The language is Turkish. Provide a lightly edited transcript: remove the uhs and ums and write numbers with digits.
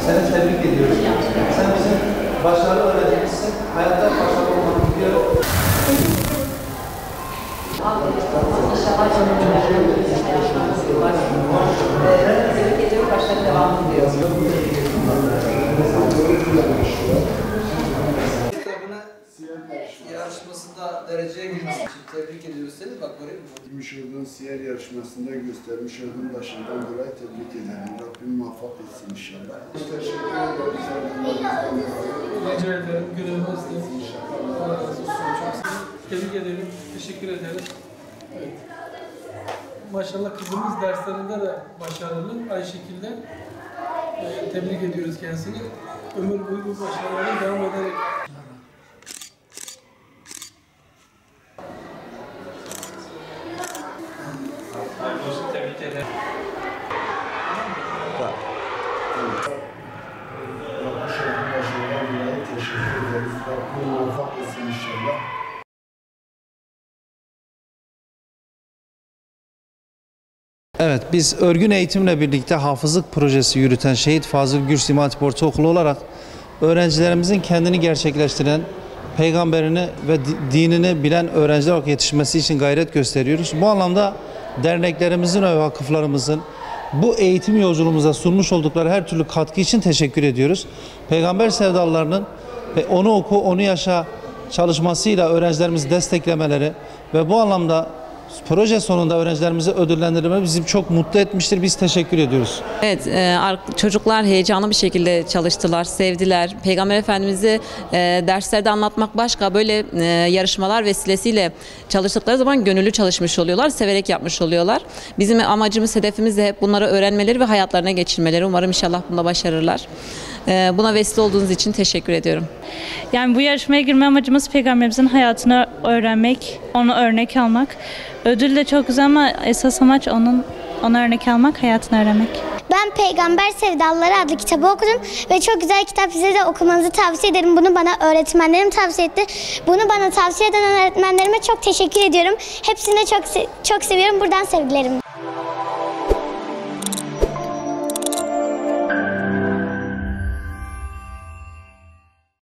Seni tebrik ediyorum. Sen bizim başarılı öğrencimizsin. Hayatta başarılı olmanı diliyorum. İnşallah tebrik ediyorum. Başarı devam ediyor. Yarışmasında dereceye girmesi için tebrik ediyoruz seni. Bak göreyim mi? Yapmış olduğun siyer yarışmasında göstermiş olduğun başından dolayı tebrik ederim. Rabbim muvaffak etsin inşallah. Teşekkür ederim. Rica ederim. Görevimizde. Allah razı olsun. Çok tebrik ederim. Teşekkür ederiz. Evet. Maşallah kızımız derslerinde de başarılı. Aynı şekilde tebrik ediyoruz kendisini. Ömür boyu bu başarılarına devam ederek. Tebrik ederim. Teşekkür ederiz. Rabbim muvaffak etsin inşallah. Evet, biz örgün eğitimle birlikte hafızlık projesi yürüten Şehit Fazıl Gürs İmam Hatip Ortaokulu olarak öğrencilerimizin kendini gerçekleştiren, peygamberini ve dinini bilen öğrenciler olarak yetişmesi için gayret gösteriyoruz. Bu anlamda derneklerimizin ve vakıflarımızın bu eğitim yolculuğumuza sunmuş oldukları her türlü katkı için teşekkür ediyoruz. Peygamber sevdalılarının ve onu oku, onu yaşa çalışmasıyla öğrencilerimizi desteklemeleri ve bu anlamda proje sonunda öğrencilerimizi ödüllendirme bizi çok mutlu etmiştir. Biz teşekkür ediyoruz. Evet, çocuklar heyecanlı bir şekilde çalıştılar, sevdiler. Peygamber Efendimiz'i derslerde anlatmak başka, böyle yarışmalar vesilesiyle çalıştıkları zaman gönüllü çalışmış oluyorlar, severek yapmış oluyorlar. Bizim amacımız, hedefimiz de hep bunları öğrenmeleri ve hayatlarına geçirmeleri. Umarım inşallah bunda başarırlar. Buna vesile olduğunuz için teşekkür ediyorum. Yani bu yarışmaya girme amacımız Peygamberimizin hayatını öğrenmek, onu örnek almak. Ödül de çok güzel ama esas amaç ona örnek almak, hayatını öğrenmek. Ben Peygamber Sevdalıları adlı kitabı okudum ve çok güzel kitap, size de okumanızı tavsiye ederim. Bunu bana öğretmenlerim tavsiye etti. Bunu bana tavsiye eden öğretmenlerime çok teşekkür ediyorum. Hepsini de çok seviyorum. Buradan sevgilerim.